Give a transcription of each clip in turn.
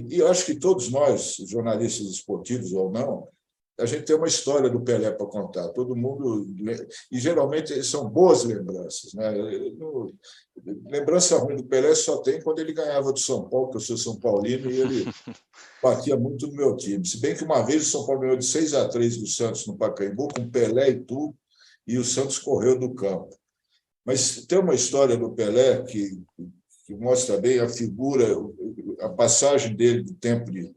E eu acho que todos nós, jornalistas esportivos ou não, a gente tem uma história do Pelé para contar. Todo mundo... E, geralmente, são boas lembranças, né? Lembrança ruim do Pelé só tem quando ele ganhava do São Paulo, que eu sou São Paulino, e ele batia muito no meu time. Se bem que uma vez o São Paulo ganhou de 6-3 do Santos no Pacaembu, com Pelé e tudo, e o Santos correu do campo. Mas tem uma história do Pelé que mostra bem a figura, a passagem dele do tempo de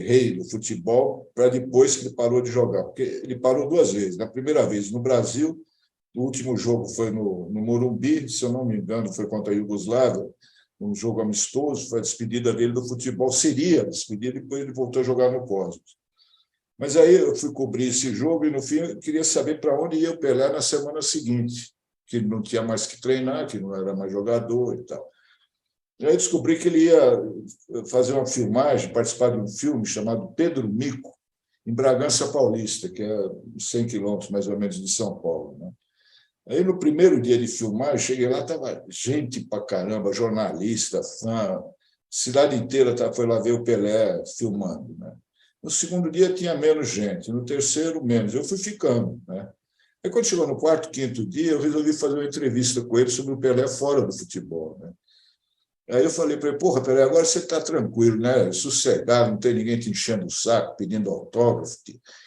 rei do futebol para depois que ele parou de jogar. Porque ele parou duas vezes. Na primeira vez no Brasil, o último jogo foi no Morumbi, se eu não me engano, foi contra a Iugoslávia, um jogo amistoso, foi a despedida dele do futebol, seria a despedida, e depois ele voltou a jogar no Cosmos. Mas aí eu fui cobrir esse jogo e, no fim, eu queria saber para onde ia o Pelé na semana seguinte, que ele não tinha mais que treinar, que não era mais jogador e tal. E aí descobri que ele ia fazer uma filmagem, participar de um filme chamado Pedro Mico, em Bragança Paulista, que é 100 quilômetros, mais ou menos, de São Paulo, né? Aí, no primeiro dia de filmagem, cheguei lá, estava gente pra caramba, jornalista, fã, cidade inteira foi lá ver o Pelé filmando, né? No segundo dia tinha menos gente, no terceiro menos. Eu fui ficando, né? Aí, quando chegou no quarto, quinto dia, eu resolvi fazer uma entrevista com ele sobre o Pelé fora do futebol, né? Aí eu falei para ele: porra, Pelé, agora você está tranquilo, né? Sossegado, não tem ninguém te enchendo o saco, pedindo autógrafo,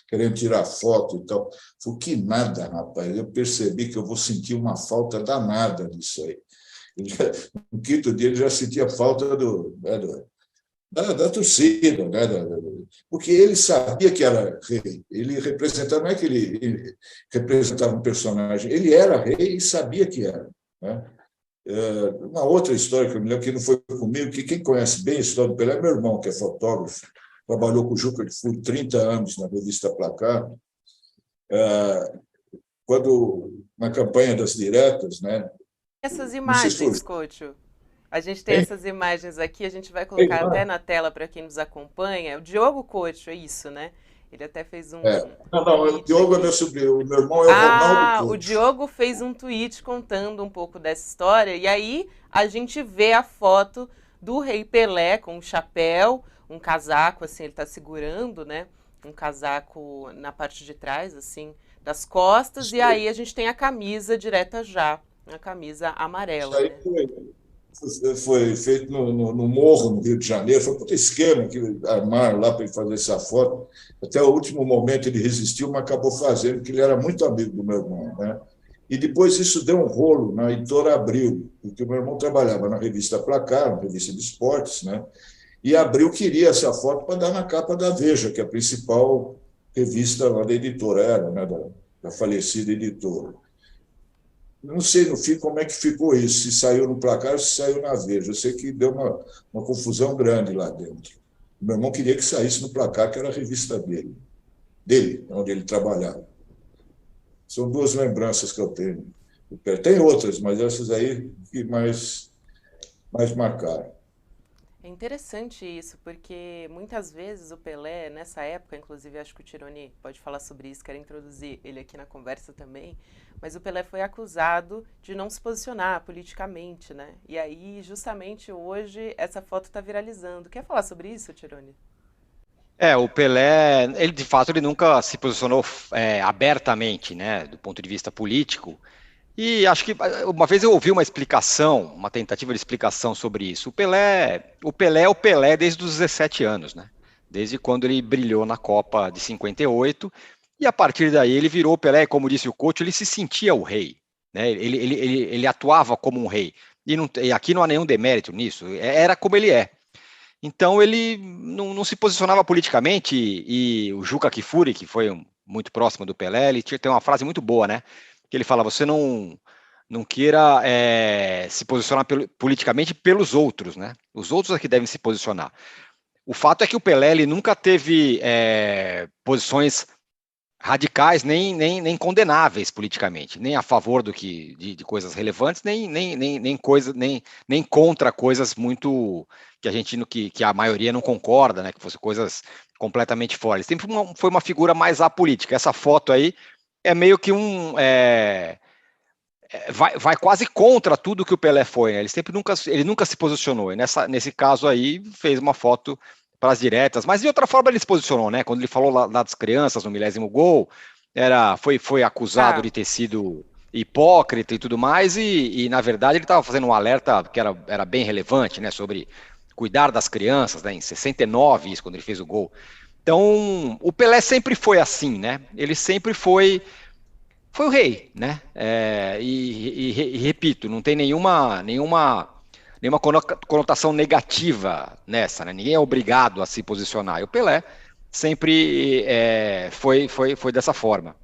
querendo tirar foto e tal. Falei: que nada, rapaz. Eu percebi que eu vou sentir uma falta danada disso aí. No quinto dia ele já sentia falta da torcida, né? Porque ele sabia que era rei. Ele representava, não é que ele representava um personagem, ele era rei e sabia que era, né? Uma outra história que eu me lembro, que não foi comigo, que quem conhece bem a história do Pelé é meu irmão, que é fotógrafo, trabalhou com o Juca de Furo 30 anos na revista Placar. Quando, na campanha das diretas, né? Essas Não sei se foi. imagens, Coach. A gente tem Hein? essas imagens aqui, a gente vai colocar até na tela para quem nos acompanha. O Diogo Coach, é isso, né? Ele até fez É. um Não, o tweet Diogo é meu aqui. sobrinho, o meu irmão é o Ronaldo Ah, o Couto. Diogo fez um tweet contando um pouco dessa história, e aí a gente vê a foto do Rei Pelé com um chapéu, um casaco, assim, ele tá segurando, né? Um casaco na parte de trás, assim, das costas, e aí a gente tem a camisa direta já, a camisa Isso amarela, aí né? foi feito no Morro, no Rio de Janeiro. Foi um esquema que armaram lá para ele fazer essa foto. Até o último momento ele resistiu, mas acabou fazendo, porque ele era muito amigo do meu irmão, né? E depois isso deu um rolo na Editora Abril, porque o meu irmão trabalhava na revista Placar, na revista de esportes, né? E Abril queria essa foto para dar na capa da Veja, que é a principal revista lá da editora, era, né? Da falecida editora. Não sei, no fim, como é que ficou isso, se saiu no Placar ou se saiu na Veja. Eu sei que deu uma confusão grande lá dentro. Meu irmão queria que saísse no Placar, que era a revista dele, onde ele trabalhava. São duas lembranças que eu tenho. Tem outras, mas essas aí que mais marcaram. É interessante isso, porque muitas vezes o Pelé, nessa época, inclusive acho que o Tironi pode falar sobre isso, quero introduzir ele aqui na conversa também, mas o Pelé foi acusado de não se posicionar politicamente, né? E aí, justamente hoje, essa foto está viralizando. Quer falar sobre isso, Tironi? O Pelé, ele de fato ele nunca se posicionou abertamente, né, do ponto de vista político. E acho que uma vez eu ouvi uma explicação, uma tentativa de explicação sobre isso. O Pelé é o Pelé desde os 17 anos, né? Desde quando ele brilhou na Copa de 58, e a partir daí ele virou o Pelé, como disse o coach, ele se sentia o rei, né? Ele atuava como um rei. E aqui não há nenhum demérito nisso, era como ele é. Então ele não se posicionava politicamente, e o Juca Kfouri, que foi muito próximo do Pelé, ele tem uma frase muito boa, né? Que ele fala: você não queira se posicionar politicamente pelos outros, né? Os outros é que devem se posicionar. O fato é que o Pelé ele nunca teve posições radicais nem condenáveis politicamente, nem a favor de coisas relevantes, nem contra coisas muito que a maioria não concorda, né? Que fossem coisas completamente fora. Ele sempre foi uma figura mais apolítica. Essa foto aí é meio que vai quase contra tudo que o Pelé foi, né? Ele nunca se posicionou, e nesse caso aí fez uma foto para as diretas, mas de outra forma ele se posicionou, né? Quando ele falou lá das crianças no 10º gol, foi acusado de ter sido hipócrita e tudo mais, e na verdade ele estava fazendo um alerta que era bem relevante, né? Sobre cuidar das crianças, né? Em 69, isso, quando ele fez o gol. Então, o Pelé sempre foi assim, né? Ele sempre foi o rei, né? E repito, não tem nenhuma conotação negativa nessa, né? Ninguém é obrigado a se posicionar. E o Pelé sempre foi dessa forma.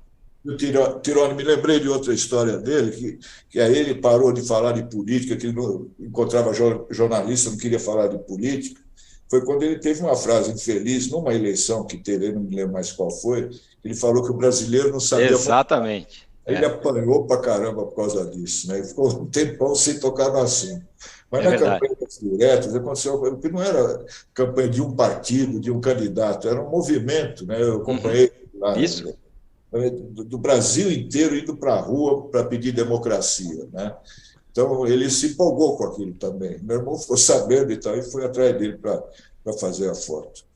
Tirone, me lembrei de outra história dele, que aí ele parou de falar de política, que ele não encontrava jornalista, não queria falar de política. Foi quando ele teve uma frase infeliz, numa eleição que teve, eu não me lembro mais qual foi, ele falou que o brasileiro não sabia votar. Exatamente. Ele apanhou para caramba por causa disso, né? Ele ficou um tempão sem tocar no assunto. Mas na Verdade. campanha das diretas aconteceu, porque não era campanha de um partido, de um candidato, era um movimento, né? Eu acompanhei lá, Isso. do Brasil inteiro indo para a rua para pedir democracia, né? Então ele se empolgou com aquilo também. Meu irmão ficou sabendo e tal, e foi atrás dele para fazer a foto.